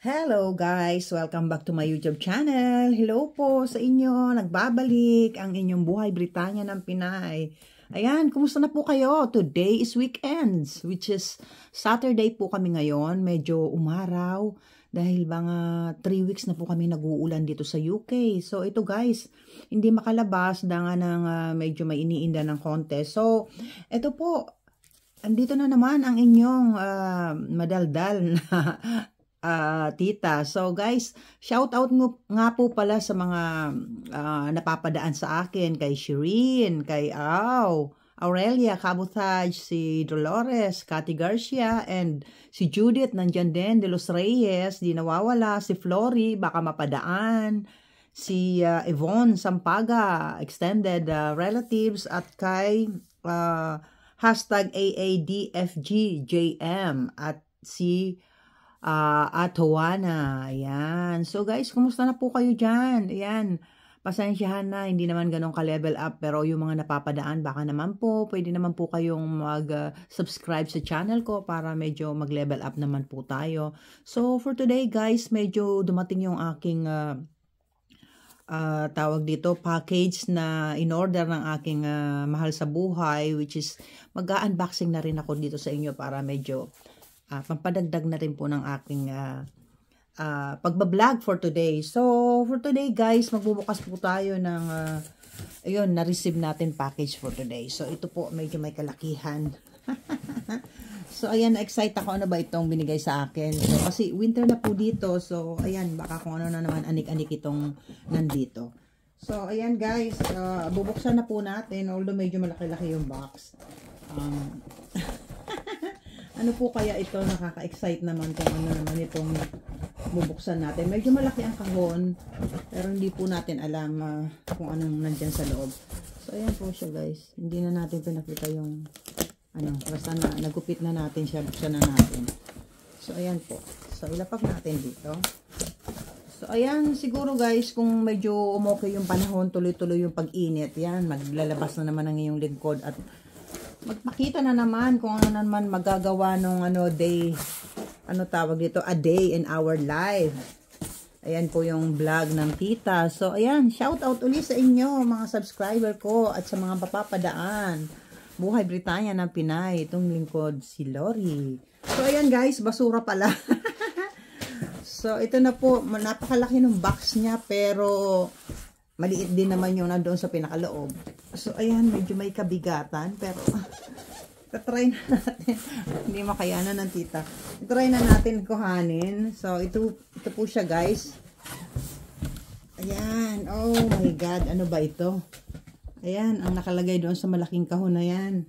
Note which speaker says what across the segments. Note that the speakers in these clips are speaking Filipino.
Speaker 1: Hello guys! Welcome back to my YouTube channel. Hello po sa inyo. Nagbabalik ang inyong buhay Britanya ng Pinay. Ayan, kumusta na po kayo? Today is weekends, which is Saturday po kami ngayon. Medyo umaraw dahil mga 3 weeks na po kami nag-uulan dito sa UK. So ito guys, hindi makalabas dahil ng medyo may iniinda ng konti. So ito po, andito na naman ang inyong madaldal na tita. So guys, shout out nga po pala sa mga napapadaan sa akin, kay Shireen, kay Aurelia Cabothaj, si Dolores, Cathy Garcia, and si Judith nandyan din, De Los Reyes, di nawawala, si Flory, baka mapadaan, si Yvonne Sampaga, extended relatives, at kay hashtag AADFGJM, at si Atawana. Ayan. So guys, kumusta na po kayo dyan? Ayan. Pasensyahan na, hindi naman ganun ka-level up, pero yung mga napapadaan, baka naman po, pwede naman po kayong mag-subscribe sa channel ko para medyo mag-level up naman po tayo. So for today guys, medyo dumating yung aking tawag dito, package na in-order ng aking mahal sa buhay, which is mag-unboxing na rin ako dito sa inyo para medyo pampadagdag na rin po ng aking pagbablog for today. So, for today guys, magbubukas po tayo ng ayun, na-receive natin package for today. So, ito po, medyo may kalakihan. So, ayan, na-excite ako. Ano ba itong binigay sa akin? So, kasi winter na po dito. So, ayan, baka kung ano na naman anik-anik itong nandito. So, ayan guys, bubuksan na po natin. Although medyo malaki-laki yung box. Ano po kaya ito, nakaka-excite naman kung ano naman itong bubuksan natin. Medyo malaki ang kahon, pero hindi po natin alam kung anong nandyan sa loob. So, ayan po siya guys. Hindi na natin pinakita yung, basta na, nagupit na natin siya, buksan na natin. So, ayan po. So, ilapag natin dito. So, ayan, siguro guys, kung medyo umokay yung panahon, tuloy-tuloy yung pag-init, yan, maglalabas na naman ang iyong lingkod at magpakita na naman kung ano naman magagawa nung day, tawag dito, a day in our life. Ayan po yung vlog ng tita. So, ayan, shout out ulit sa inyo, mga subscriber ko at sa mga papapadaan. Buhay Britanya ng Pinay, itong lingkod si Lori. So, ayan guys, basura pala. So, ito na po, napakalaki ng box niya, pero maliit din naman yung nandoon sa pinakaloob. So, ayan, medyo may kabigatan, pero try na natin. Hindi makayanan ng tita. Try na natin kuhanin. So, ito po siya, guys. Ayan. Oh my God. Ano ba ito? Ayan, ang nakalagay doon sa malaking kahon na yan.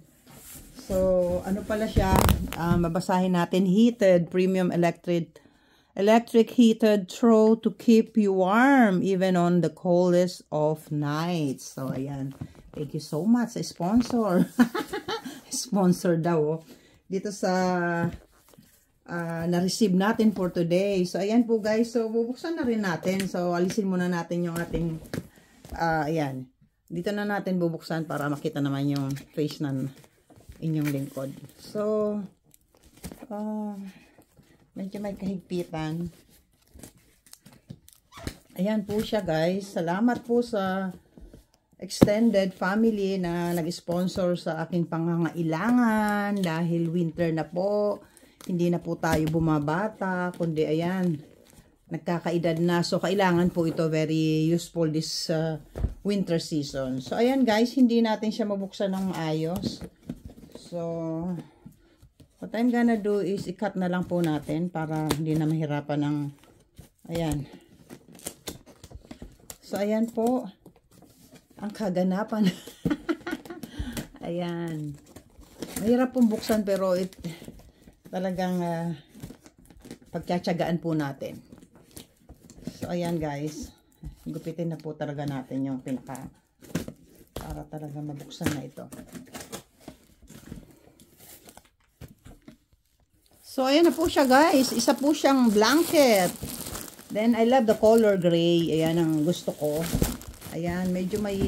Speaker 1: So, ano pala siya? Mabasahin natin. Heated Premium Electric heated throw to keep you warm even on the coldest of nights. So, ayan. Thank you so much sa sponsor. Sponsor daw. Dito sa na-receive natin for today. So, ayan po guys. So, bubuksan na rin natin. So, alisin muna natin yung ating ayan. Dito na natin bubuksan para makita naman yung face ng inyong lingkod. So, medyo may kahigpitan. Ayan po siya guys. Salamat po sa extended family na nag-sponsor sa aking pangangailangan dahil winter na po. Hindi na po tayo bumabata, kundi ayan, nagkakaedad na. So, kailangan po ito very useful this winter season. So, ayan guys, hindi natin siya mabuksan ng ayos. So, what I'm gonna do is i-cut na lang po natin para hindi na mahirapan ng ayan. So, ayan po ang kaganapan. Ayan. Mahirap pong buksan pero talagang pagtsatsagaan po natin. So, ayan guys. Gupitin na po talaga natin yung pinaka para talaga mabuksan na ito. So, ayan na po siya guys. Isa po siyang blanket. Then, I love the color gray. Ayan ang gusto ko. Ayan, medyo may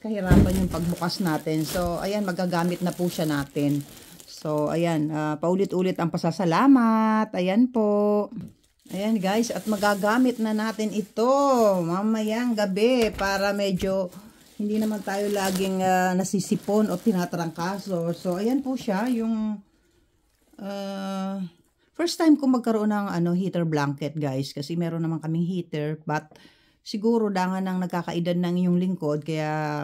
Speaker 1: kahirapan yung pagbukas natin. So, ayan, magagamit na po siya natin. So, ayan, paulit-ulit ang pasasalamat. Ayan po. Ayan guys, at magagamit na natin ito mamayang gabi para medyo hindi naman tayo laging nasisipon o tinatrangkaso. So ayan po siya, yung first time ko magkaroon ng heater blanket guys, kasi meron naman kaming heater, but siguro dangan ng nagkakaedad ng inyong lingkod, kaya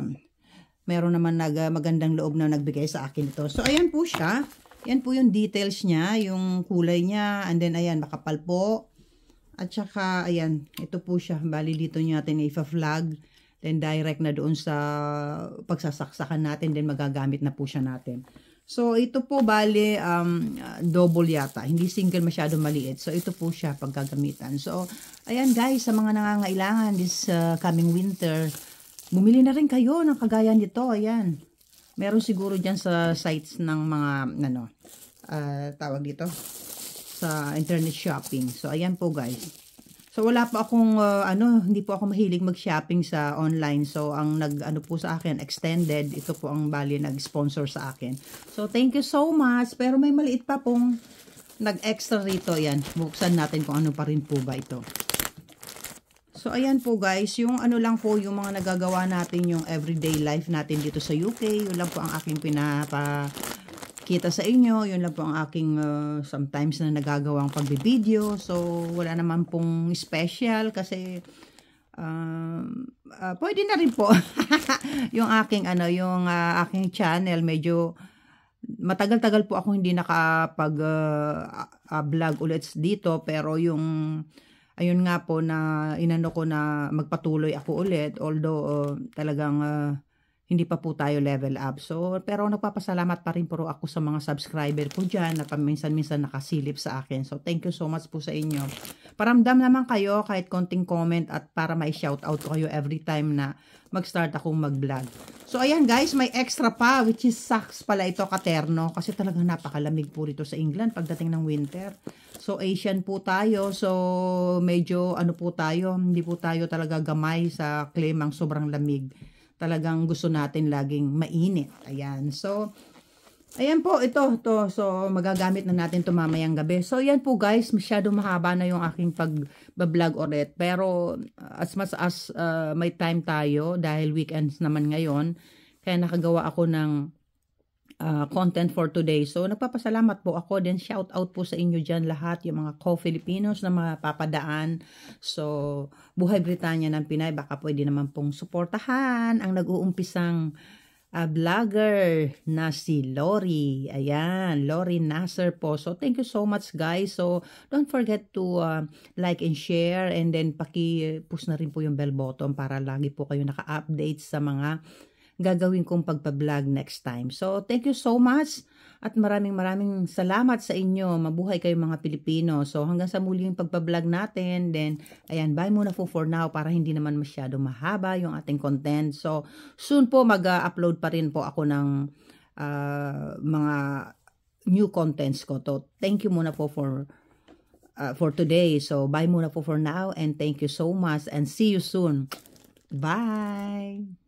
Speaker 1: meron naman magandang loob na nagbigay sa akin ito. So ayan po siya, yan po yung details niya, yung kulay niya, and then ayan, makapal po. At saka, ayan, ito po siya. Bali dito natin ipa-flag. Then direct na doon sa pagsasaksakan natin. Then magagamit na po siya natin. So, ito po bali double yata. Hindi single, masyado maliit. So, ito po siya paggagamitan. So, ayan guys, sa mga nangangailangan this coming winter, bumili na rin kayo ng kagaya nito. Ayan. Meron siguro dyan sa sites ng mga, tawag dito, sa internet shopping. So, ayan po guys. So, wala pa akong, hindi po ako mahilig mag-shopping sa online. So, ang po sa akin, extended. Ito po ang bali nag-sponsor sa akin. So, thank you so much. Pero may maliit pa pong nag-extra rito. Ayan, buksan natin kung ano pa rin po ba ito. So, ayan po guys. Yung lang po, yung mga nagagawa natin, yung everyday life natin dito sa UK. Yun lang po ang aking kita sa inyo. Yun lang po ang aking sometimes na nagagawang pagbibideo. So, wala naman pong special kasi pwede na rin po. Yung aking yung aking channel, medyo matagal-tagal po ako hindi nakapag vlog ulit dito, pero yung ayun nga po na inano ko na magpatuloy ako ulit, although talagang hindi pa po tayo level up. So, pero nagpapasalamat pa rin po ako sa mga subscriber ko dyan na paminsan-minsan nakasilip sa akin. So, thank you so much po sa inyo. Paramdam naman kayo kahit konting comment at para ma-shoutout ko kayo every time na mag-start akong mag-vlog. So, ayan guys, may extra pa, which is socks pala ito, katerno. Kasi talagang napakalamig po rito sa England pagdating ng winter. So, Asian po tayo. So, medyo po tayo, hindi po tayo talaga gamay sa klimang sobrang lamig. Talagang gusto natin laging mainit. Ayan. So, ayan po, ito. So, magagamit na natin ito mamayang gabi. So, ayan po guys, masyado mahaba na yung aking pag-vlog ulit. Pero, as much as may time tayo, dahil weekends naman ngayon, kaya nakagawa ako ng content for today. So, nagpapasalamat po ako. Then, shout out po sa inyo dyan lahat, yung mga co-Filipinos na mga papadaan. So, Buhay Britanya ng Pinay, baka pwede naman pong suportahan ang nag-uumpisang vlogger na si Lori. Ayan, Lori Nasser po. So, thank you so much guys. So, don't forget to like and share, and then paki-push na rin po yung bell button para lagi po kayo naka-update sa mga gagawin kong pagpa-vlog next time. So, thank you so much at maraming salamat sa inyo. Mabuhay kayo mga Pilipino. So, hanggang sa muling pagpa-vlog natin. Then, ayan, bye muna po for now para hindi naman masyado mahaba yung ating content. So, soon po mag-upload pa rin po ako ng mga new contents ko. So, thank you muna po for today. So, bye muna po for now and thank you so much and see you soon. Bye!